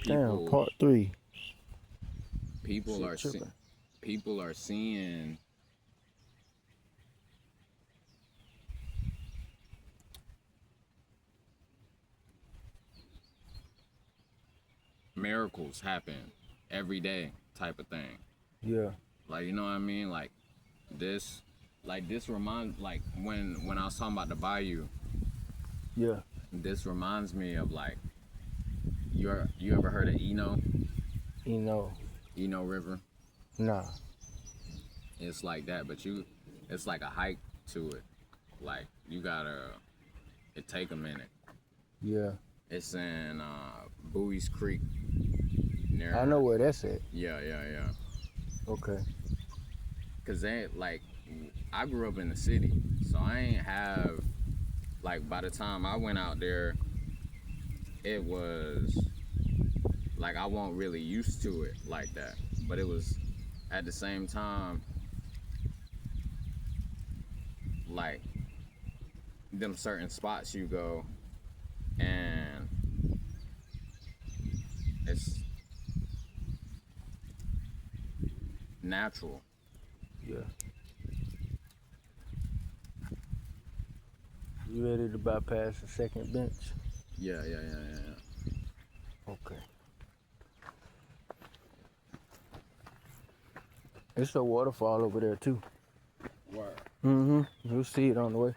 Damn, People, part 3. people Shit are see, tripping. people are seeing miracles happen every day, type of thing. Yeah, Like, you know what I mean? This, this reminds, when I was talking about the bayou, yeah. this reminds me of you ever heard of You know, Eno River? nah. It's like that, but it's like a hike to it. Like you gotta, it take a minute. Yeah. It's in Bowie's Creek I know near, where that's at. yeah. Okay. Cause they I grew up in the city, so I ain't have by the time I went out there, it was I wasn't really used to it like that. But it was at the same time like them certain spots you go and it's natural. Yeah. You ready to bypass the second bench? Yeah. Okay. It's a waterfall over there too. Word. Mm-hmm. You'll see it on the way.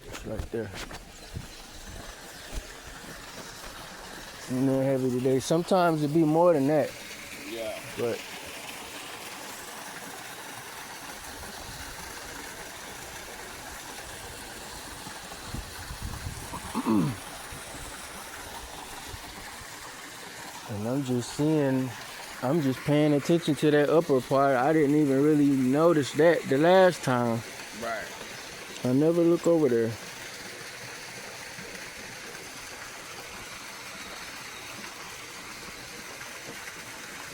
It's right there. And they're heavy today. Sometimes it be more than that, Yeah. but and I'm just paying attention to that upper part. I didn't even really notice that the last time. Right. I never look over there.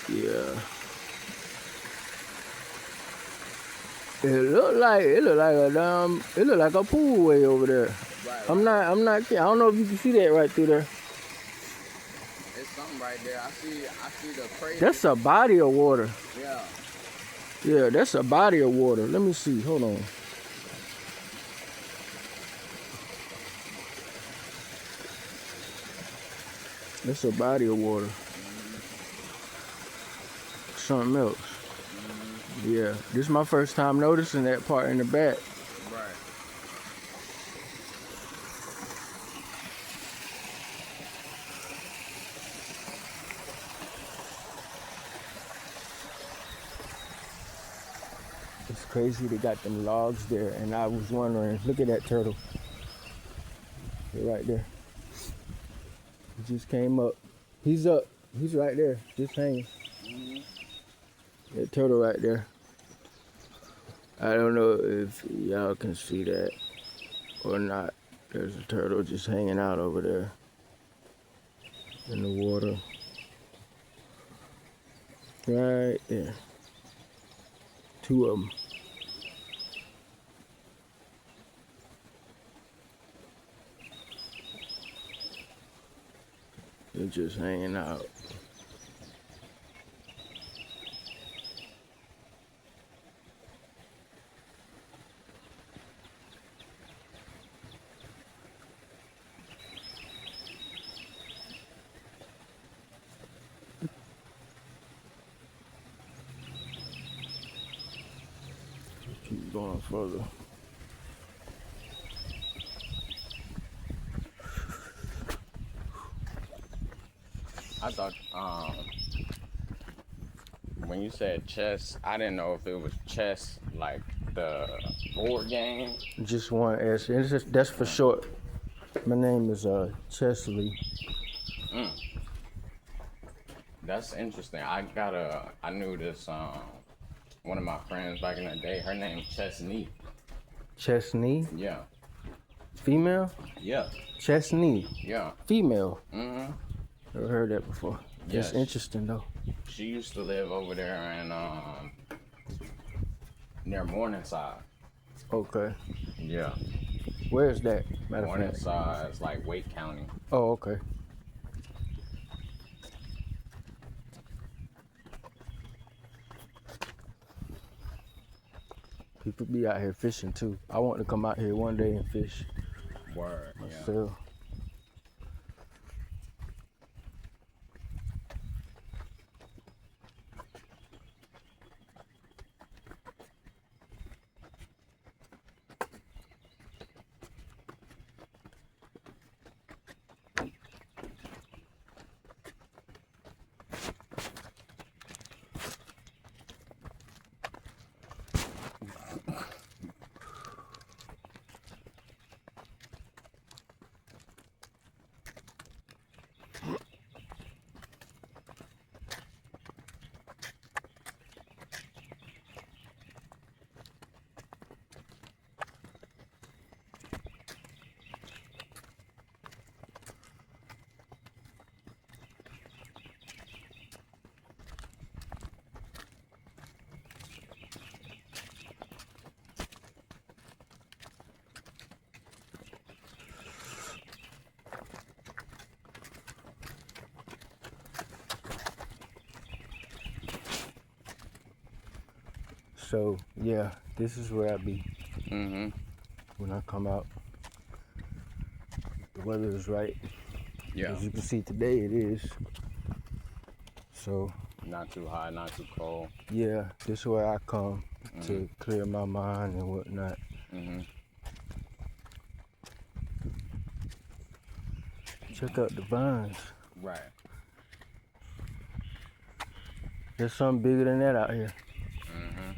Yeah. It look like a pool way over there. Right. I'm not kidding. I don't know if you can see that right through there. It's something right there. I see the crazy. That's a body of water. Yeah. Yeah, that's a body of water. Let me see. Hold on. That's a body of water. Something else. Yeah, this is my first time noticing that part in the back. Right. It's crazy they got them logs there, and I was wondering, look at that turtle. They're right there. He just came up. He's up. He's right there, just hanging. That turtle right there. I don't know if y'all can see that or not. There's a turtle just hanging out over there in the water. Right there. Two of them. They're just hanging out. Keep going further. I thought when you said chess, I didn't know if it was chess like the board game. Just one S. And that's for short. My name is Chesley. Mm. That's interesting. I knew this One of my friends back in the day, her name Chesney. Chesney, Yeah. female? Yeah. Chesney, Yeah. female. Mm-hmm. Never heard that before. That's Yes. interesting though. She used to live over there in near Morningside. Okay. Yeah. Where's that? Matter of fact. Morningside is like Wake County. Oh, okay. People be out here fishing too. I want to come out here one day and fish Word. Yeah. myself. So yeah, this is where I be Mm-hmm. when I come out. The weather is right. Yeah. As you can see today, it is. So Not too hot, not too cold. yeah, this is where I come to clear my mind and whatnot. Mm-hmm. Check out the vines. Right. There's something bigger than that out here. Mm-hmm.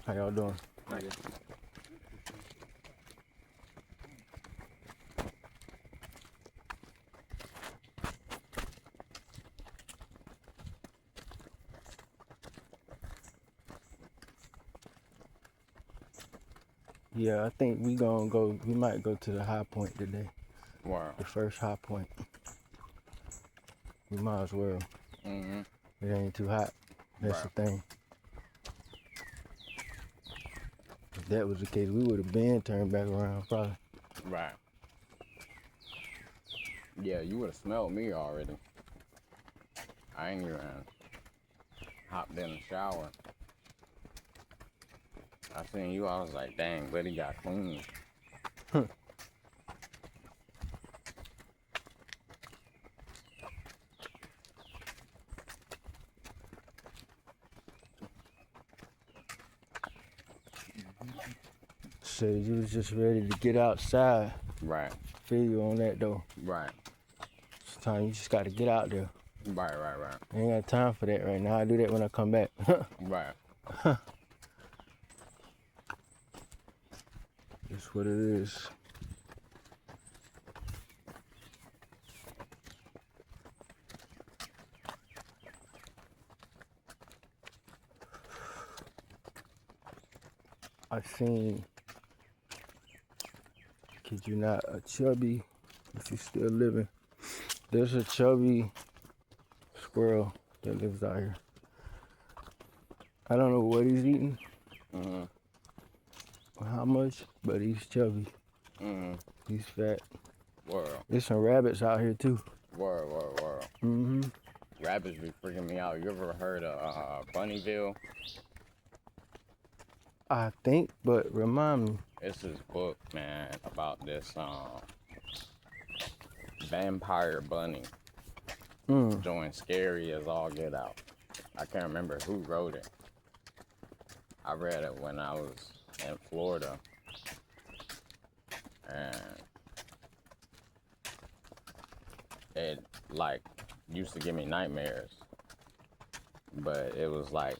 How y'all doing? Yeah, I think we might go to the high point today. Wow. The first high point. We might as well. Mm-hmm. It ain't too hot. That's Right. the thing. If that was the case, we would have been turned back around probably. Right. Yeah, you would have smelled me already. I ain't even hopped in the shower. I seen you, I was like, dang, but he got clean. So you was just ready to get outside. Right. Feel you on that though. Right. Sometimes you just gotta get out there. Right. I ain't got time for that right now. I do that when I come back. Right. That's what it is. I seen, kid you not, a chubby, if he's still living, there's a chubby squirrel that lives out here. I don't know what he's eating Mm-hmm. or how much, but he's chubby. Mm-hmm. He's fat. Word. There's some rabbits out here too. Word. Mm-hmm. Rabbits be freaking me out. You ever heard of Bunnyville? I think, but remind me. It's this book, man, about this Vampire Bunny. Mm. Joint scary as all get out. I can't remember who wrote it. I read it when I was in Florida. And it like used to give me nightmares. But it was like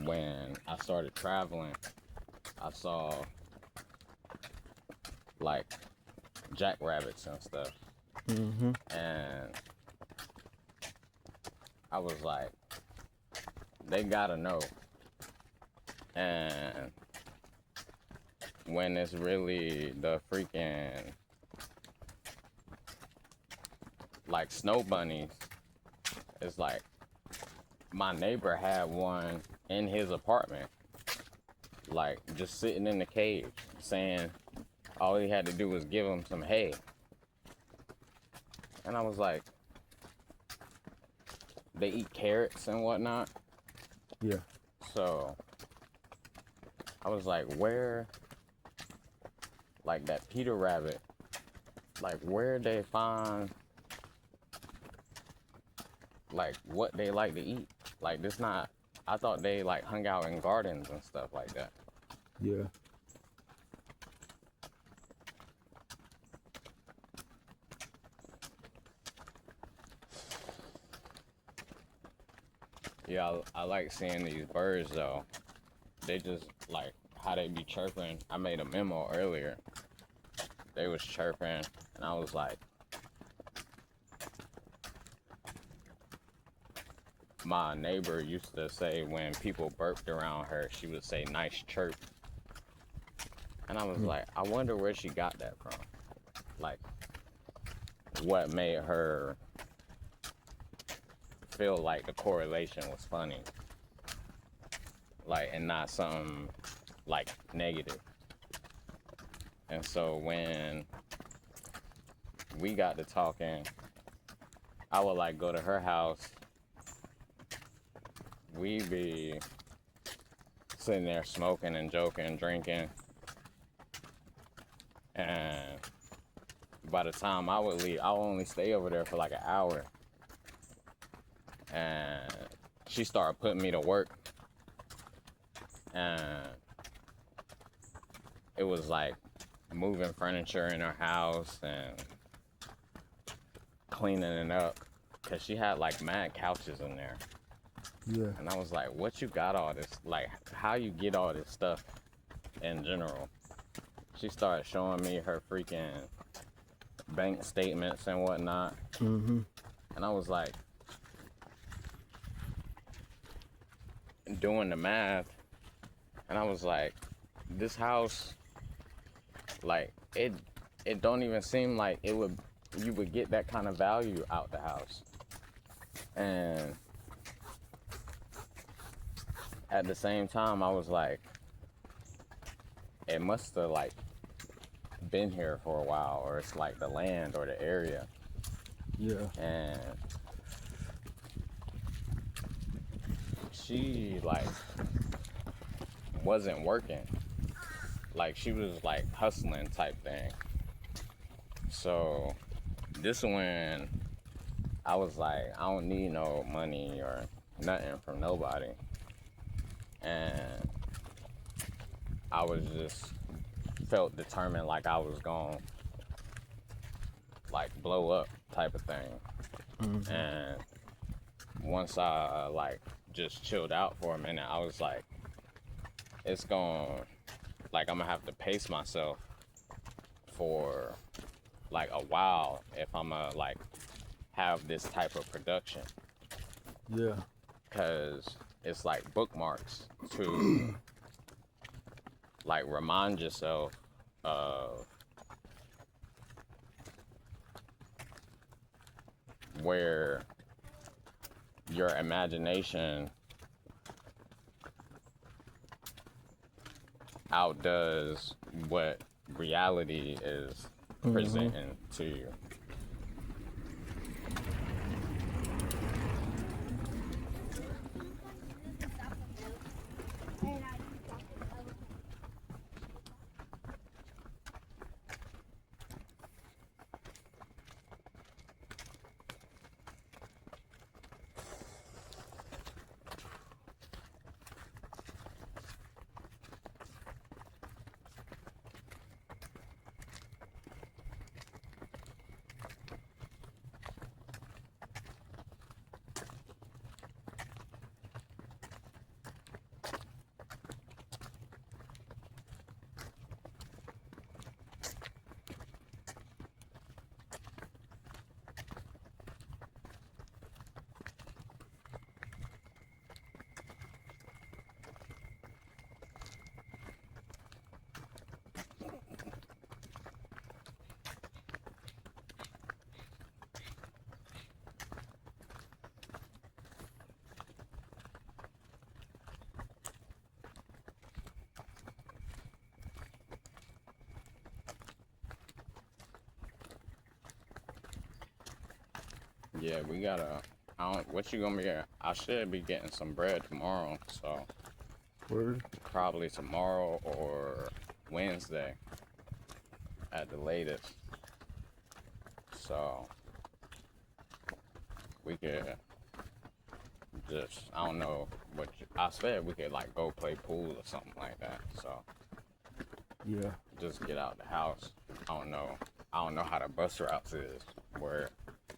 when I started traveling, I saw like jackrabbits and stuff. Mm-hmm. And I was like, they gotta know. And when it's really the freaking like snow bunnies, it's like my neighbor had one in his apartment, like just sitting in the cage, saying all he had to do was give him some hay. And I was like, they eat carrots and whatnot. Yeah. So I was like, where, like that Peter Rabbit, like where they find, like what they like to eat. Like this not, I thought they like hung out in gardens and stuff like that. Yeah. Yeah, I like seeing these birds though. They just like how they be chirping. I made a memo earlier. They was chirping and I was like, my neighbor used to say when people burped around her, she would say nice chirp. And I was like, I wonder where she got that from. Like, what made her feel like the correlation was funny. Like, and not something like negative. And so when we got to talking, I would like go to her house. We be sitting there smoking and joking, drinking. And by the time I would leave, I would only stay over there for like an hour. And she started putting me to work. And it was like moving furniture in her house and cleaning it up. Cause she had like mad couches in there. Yeah. And I was like, what you got all this? Like, how you get all this stuff in general? She started showing me her freaking bank statements and whatnot. Mm-hmm. And I was like, doing the math. And I was like, this house, like, it don't even seem like you would get that kind of value out the house. And at the same time, I was like, it must have like been here for a while, or it's like the land or the area. Yeah. And she like wasn't working. Like she was like hustling type thing. So this when I was like, I don't need no money or nothing from nobody. And I was just felt determined like I was gonna like blow up type of thing. Mm-hmm. And once I like just chilled out for a minute, I was like, it's gonna, like I'm gonna have to pace myself for like a while if I'm gonna like have this type of production. Yeah. Cause it's like bookmarks to like remind yourself of where your imagination outdoes what reality is presenting to you. Yeah, we gotta. I don't. What you gonna be? I should be getting some bread tomorrow, so Word. probably tomorrow or Wednesday at the latest. So we could just. I don't know what I said. We could like go play pool or something like that. So Yeah. just get out the house. I don't know. I don't know how the bus routes is where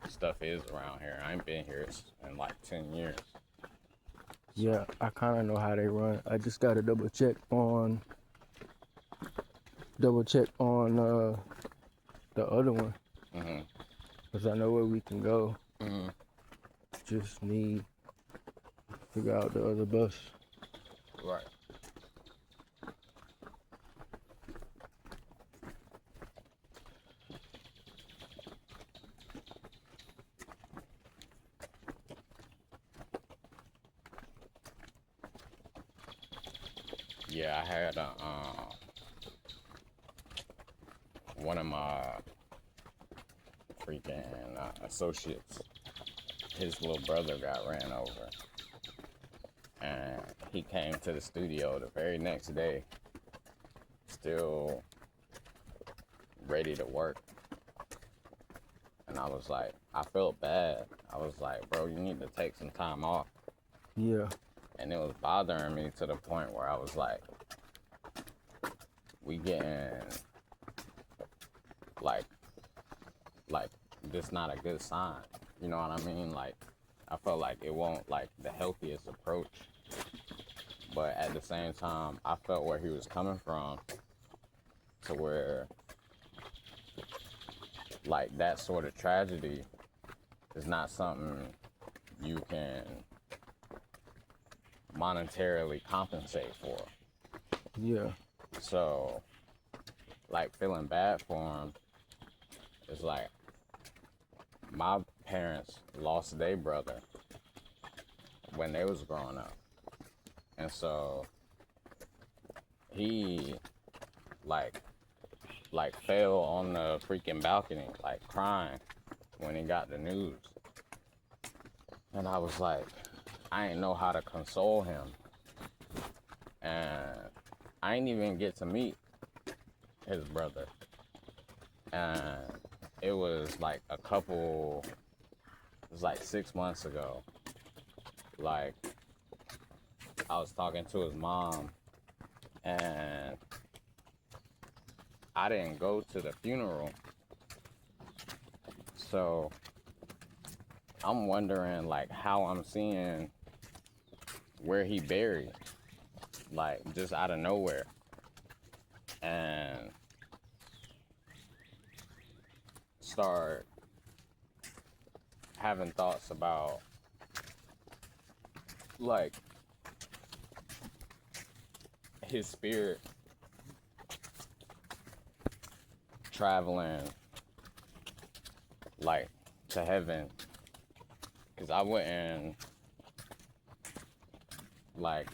stuff is around here. I ain't been here in like 10 years. Yeah, I kind of know how they run. I just gotta double check on the other one, Mm-hmm. cause I know where we can go. Mm-hmm. Just need to figure out the other bus. Right. Yeah, I had one of my freaking associates. His little brother got ran over, and he came to the studio the very next day, still ready to work. And I was like, I felt bad. I was like, bro, you need to take some time off. Yeah. And it was bothering me to the point where I was like, we getting like this not a good sign. You know what I mean? Like, I felt like it won't like the healthiest approach. But at the same time, I felt where he was coming from, to where like that sort of tragedy is not something you can monetarily compensate for. Yeah. So, like, feeling bad for him is like, my parents lost their brother when they was growing up. And so, he, like fell on the freaking balcony, like, crying when he got the news. And I was like, I didn't know how to console him. And I didn't even get to meet his brother. And it was like it was like 6 months ago. Like, I was talking to his mom, and I didn't go to the funeral. So I'm wondering like how I'm seeing where he buried, like just out of nowhere. And start having thoughts about like his spirit traveling like to heaven, because I wouldn't like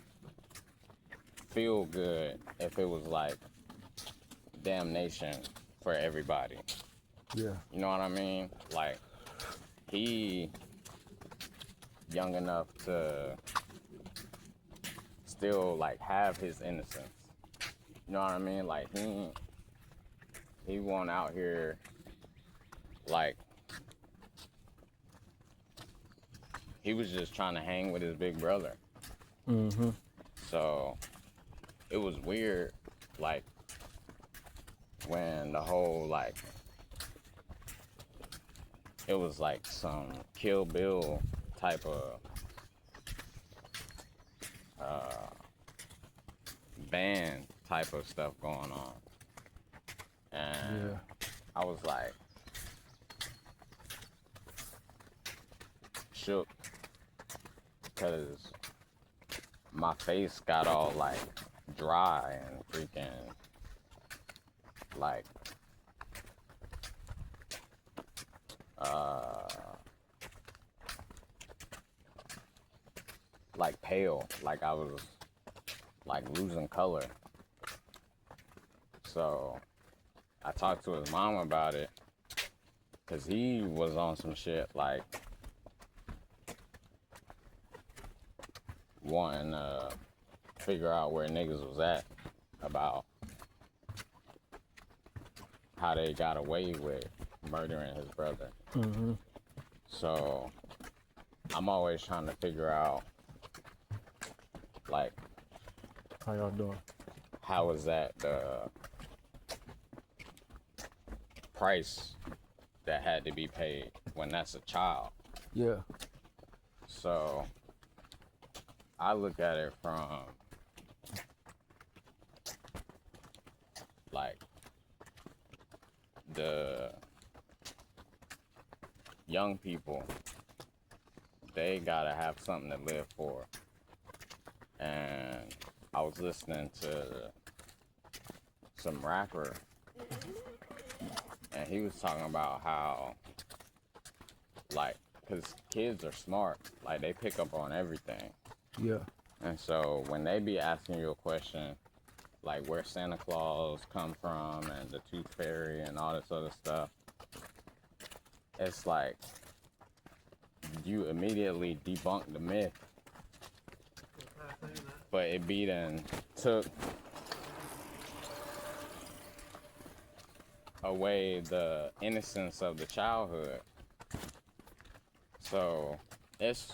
feel good if it was like damnation for everybody. Yeah. You know what I mean? Like, he young enough to still like have his innocence. You know what I mean? Like, he went out here like he was just trying to hang with his big brother. Mm-hmm. So it was weird, like, when the whole like it was like some Kill Bill type of band type of stuff going on. And Yeah. I was like shook, because my face got all like dry and freaking like like pale, like I was like losing color. So I talked to his mom about it, because he was on some shit like, wanting to figure out where niggas was at about how they got away with murdering his brother. Mm-hmm. So I'm always trying to figure out, like, How y'all doing? how is that the price that had to be paid when that's a child? Yeah. So I look at it from like the young people, they gotta have something to live for. And I was listening to some rapper, and he was talking about how, like, because kids are smart, like, they pick up on everything. Yeah. And so when they be asking you a question, like where Santa Claus come from and the Tooth Fairy and all this other stuff, it's like you immediately debunk the myth, but it be done took away the innocence of the childhood. So it's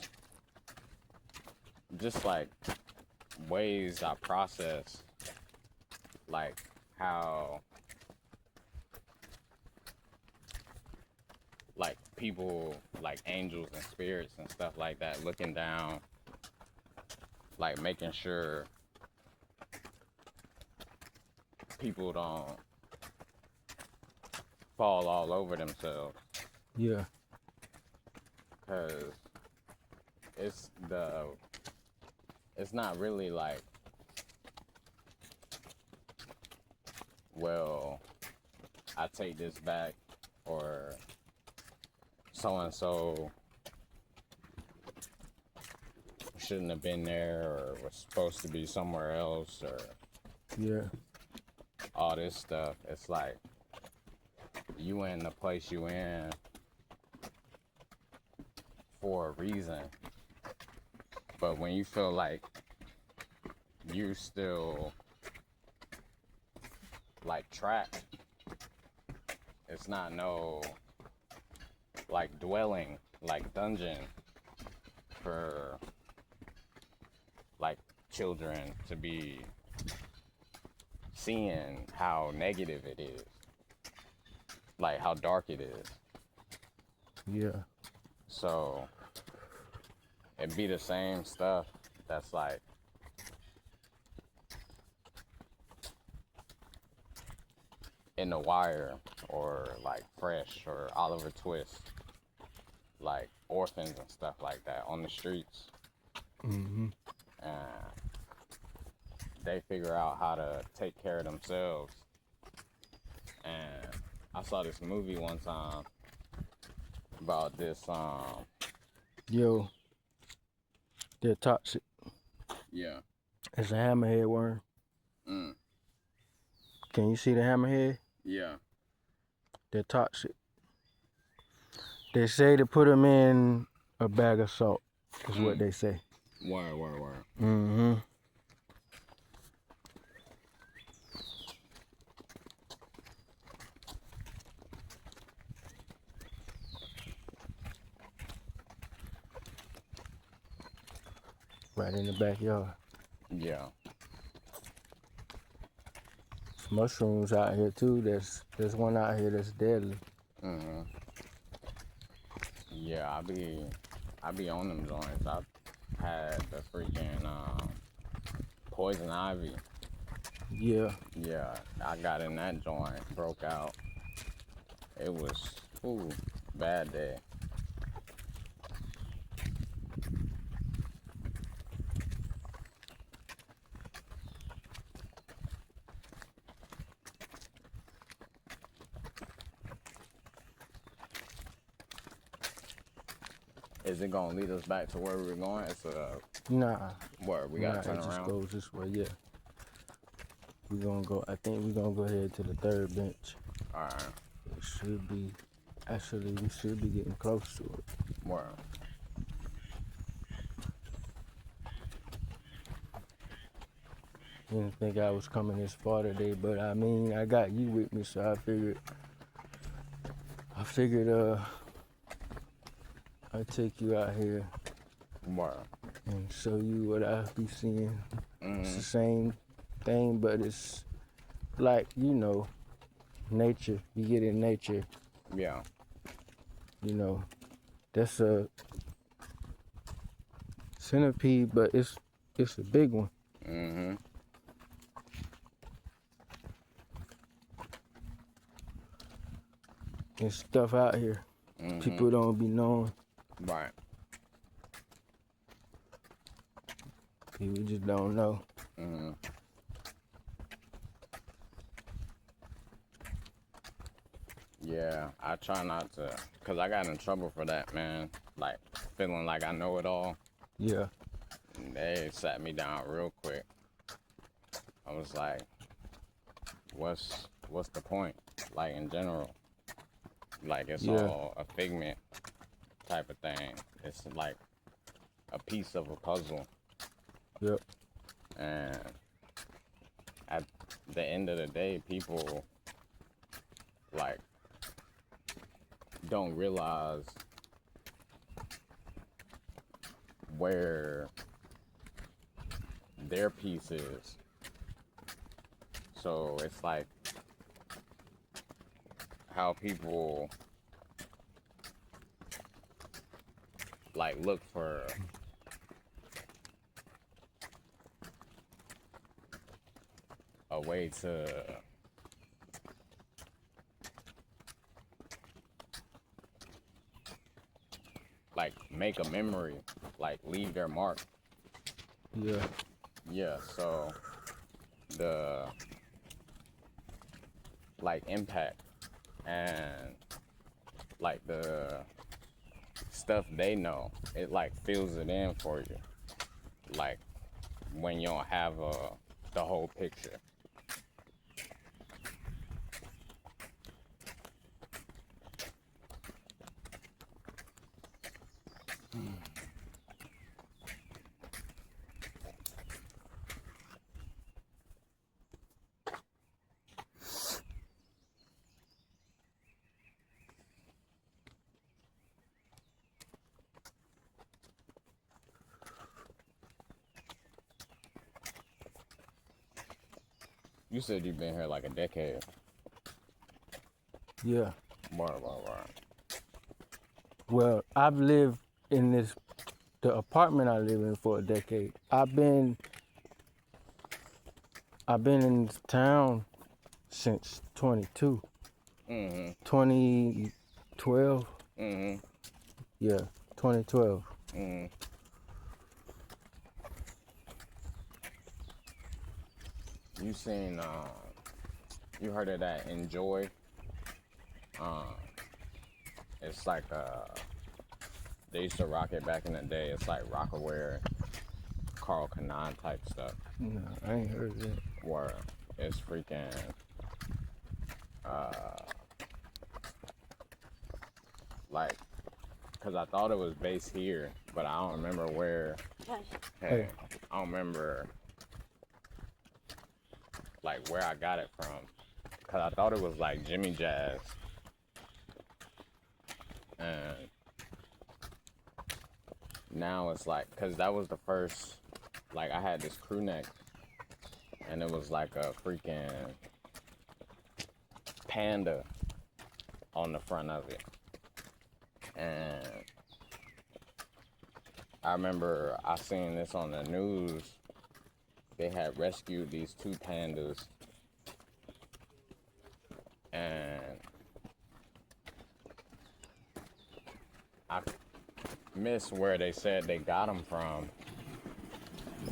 just like ways I process, like how like people, like angels and spirits and stuff like that, looking down, like making sure people don't fall all over themselves. Yeah. Because it's not really like, well, I take this back, or so and so shouldn't have been there, or was supposed to be somewhere else, or Yeah. all this stuff. It's like you in the place you in for a reason, but when you feel like you still like trapped, it's not no like dwelling, like dungeon for like children to be seeing how negative it is, like how dark it is. Yeah. So it'd be the same stuff that's like in The Wire, or like Fresh, or Oliver Twist, like orphans and stuff like that on the streets. Mm-hmm. And they figure out how to take care of themselves. And I saw this movie one time about this Yo, they're toxic. yeah. It's a hammerhead worm. Can you see the hammerhead? Yeah. They're toxic. They say to put them in a bag of salt, is what they say. Word. Mm-hmm. Right in the backyard. Yeah. Mushrooms out here too. There's one out here that's deadly. Yeah, I be on them joints. I've had the freaking poison ivy. Yeah. Yeah, I got in that joint, broke out. It was, bad day. Is it gonna lead us back to where we were going? It's Nah. where we gotta turn it just around. goes this way. Yeah. We're gonna go. I think we're gonna go ahead to the third bench. All right. It should be. Actually, we should be getting close to it. Where? Didn't think I was coming this far today, but I mean, I got you with me, so I figured, I'd take you out here Wow. and show you what I be seeing. It's the Mhm. same thing, but it's like, nature. You get in nature, Yeah. you know. That's a centipede, but it's a big one. Mhm. There's stuff out here people Mhm. don't be knowing. Right. People just don't know. Mhm. Yeah, I try not to, cause I got in trouble for that, man. Like feeling like I know it all. Yeah, They sat me down real quick. I was like, what's the point? Like in general, like it's yeah, all a figment type of thing. It's like a piece of a puzzle, yep, and at the end of the day, people like don't realize where their piece is. So it's like how people like look for a way to like make a memory, like leave their mark. yeah, Yeah, so the like impact and like the stuff they know, it like fills it in for you. Like when you don't have the whole picture. You said you've been here like a decade. yeah. Right. Well, I've lived in the apartment I live in for a decade. I've been in this town since 22, Mm-hmm. 2012. Mm-hmm. Yeah, 2012. Mm-hmm. You seen you heard of that Enjoy? Um it's like they used to rock it back in the day. It's like Rockaware, Carl Kanan type stuff. No, I ain't heard of that. Where it's freaking uh like, cause I thought it was based here, but I don't remember where. Hey, Hey, I don't remember like where I got it from, cause I thought it was like Jimmy Jazz, and now it's like, cause that was the first, like I had this crew neck, and it was like a freaking panda on the front of it, and I remember I seen this on the news. They had rescued these two pandas, and I missed where they said they got them from,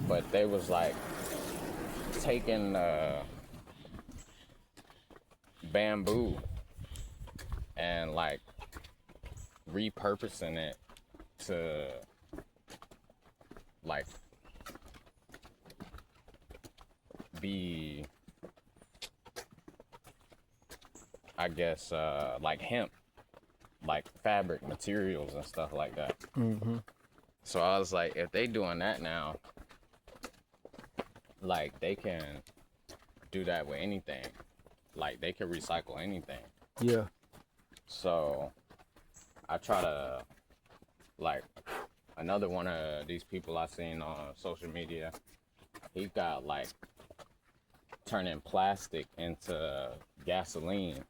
but they was like taking bamboo and like repurposing it to like be, I guess, like hemp, like fabric materials and stuff like that. mm-hmm. So I was like, if they doing that now, like they can do that with anything. Like they can recycle anything. Yeah. So I try to, like, another one of these people I seen on social media, he got like turning plastic into gasoline,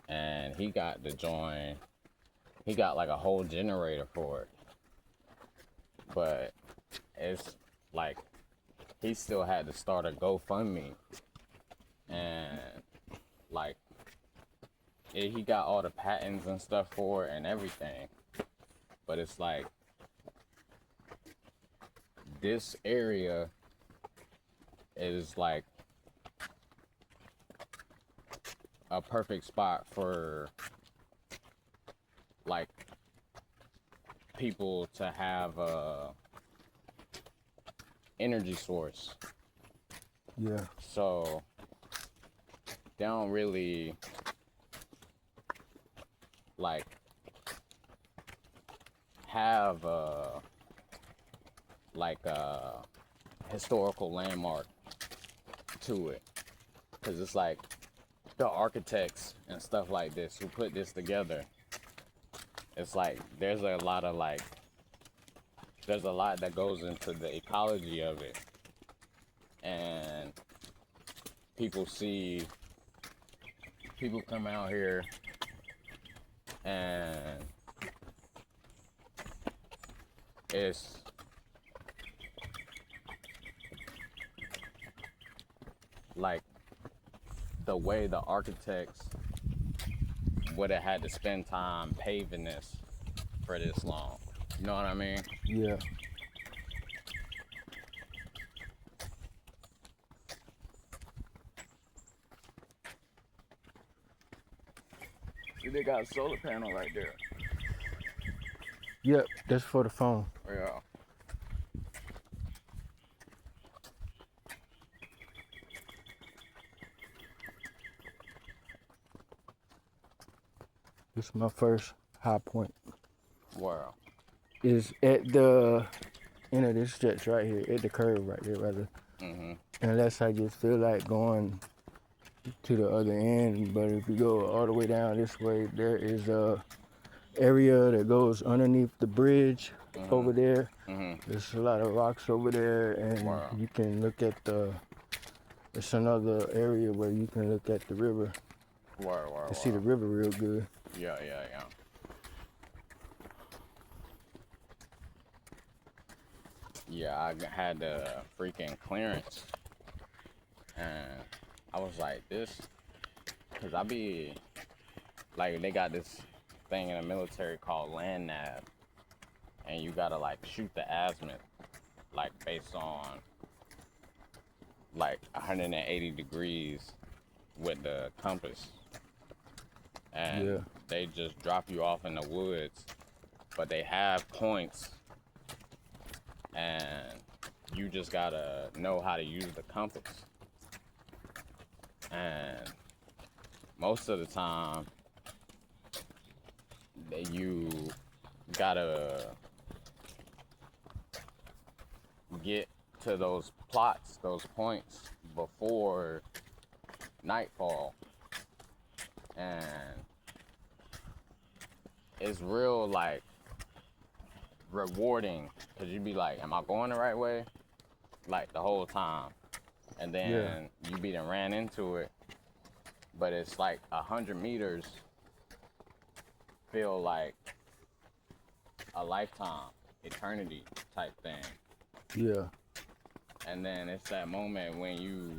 and he got to join. He got like a whole generator for it, but it's like he still had to start a GoFundMe, and like he got all the patents and stuff for it and everything, but it's like this area is like a perfect spot for like people to have a energy source. Yeah. So they don't really like have a historical landmark to it, because it's like the architects and stuff like this who put this together, it's like there's a lot that goes into the ecology of it, and people come out here and it's like the way the architects would have had to spend time paving this for this long. You know what I mean? Yeah. See, they got a solar panel right there. Yep, that's for the phone. Yeah. This is my first high point. Wow. Is at the end of this stretch right here, at the curve right here, rather. Unless I just feel like going to the other end, but if you go all the way down this way, there is a area that goes underneath the bridge over there. There's a lot of rocks over there, and you can look at it's another area where you can look at the river. You see the river real good. Yeah. Yeah, I had the freaking clearance, and I was like, this, because I be, like, they got this thing in the military called land nav, and you gotta, like, shoot the azimuth, like, based on, like, 180 degrees with the compass. And they just drop you off in the woods, but they have points, and you just gotta know how to use the compass. And most of the time, you gotta get to those plots, those points, before nightfall. And it's real, like, rewarding, because you be like, am I going the right way? Like, the whole time. And then you be done ran into it, but it's like 100 meters feel like a lifetime, eternity type thing. Yeah. And then it's that moment when you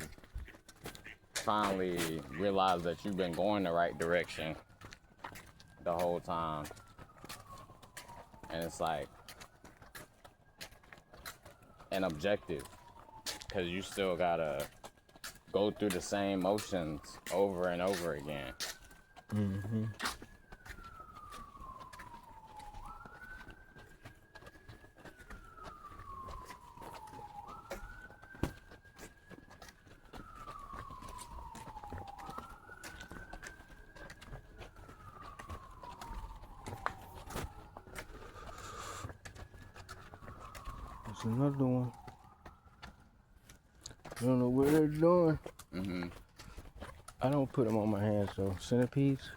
finally realize that you've been going the right direction the whole time. And it's like an objective, because you still gotta go through the same motions over and over again. There's another one. I don't know what they're doing. Mm-hmm. I don't put them on my hands, so centipedes.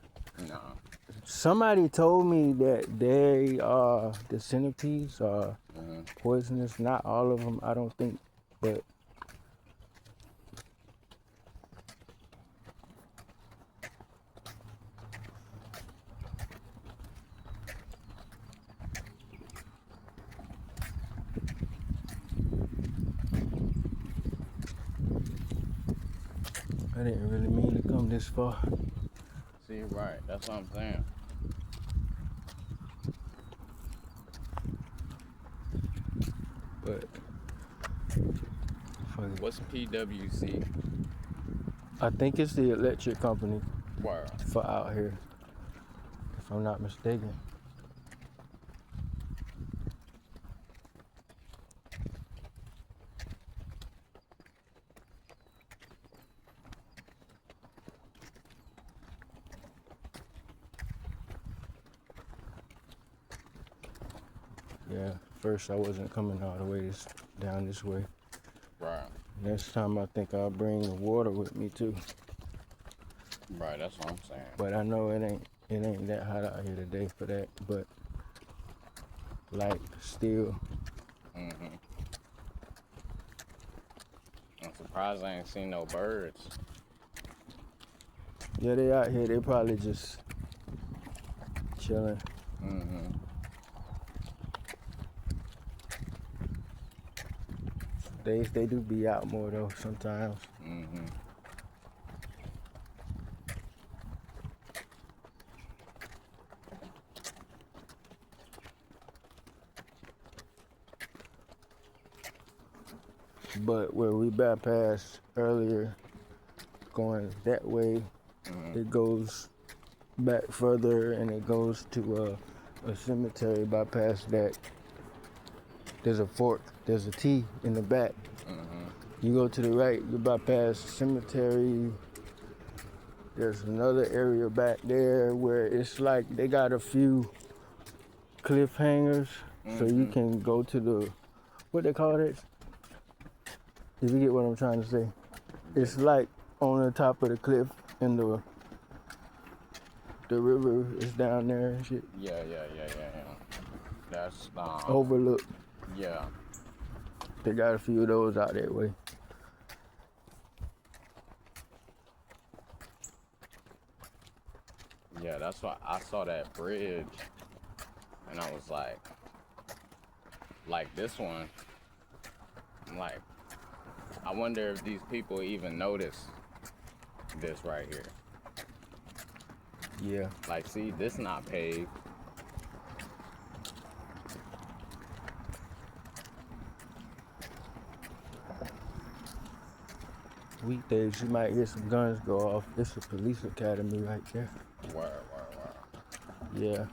No. Somebody told me that the centipedes are Mm-hmm. poisonous. Not all of them, I don't think, but I didn't really mean to come this far. See, right. That's what I'm saying. But fuck it. What's PWC? I think it's the electric company Where? for out here, if I'm not mistaken. Yeah, first I wasn't coming all the way down this way. Right. Next time I think I'll bring the water with me too. Right. That's what I'm saying. But I know it ain't that hot out here today for that. But like still, Mm-hmm. I'm surprised I ain't seen no birds. yeah, they out here. They probably just chilling. Mm-hmm. They do be out more though sometimes. Mm-hmm. But where we bypassed earlier, going that way, Mm-hmm. it goes back further and it goes to a cemetery. Bypass that. There's a fork. There's a T in the back. Mm-hmm. You go to the right, you bypass the cemetery. There's another area back there where it's like they got a few cliffhangers, so you Mhm. can go to the, what they call it? If you get what I'm trying to say. It's like on the top of the cliff and the river is down there and shit. Yeah. That's Overlook. Yeah. They got a few of those out that way. Yeah, that's why I saw that bridge and I was like this one. I'm like, I wonder if these people even notice this right here. Yeah. Like, see, this not paved. Weekdays, you might hear some guns go off. It's a police academy right there. Where. Yeah.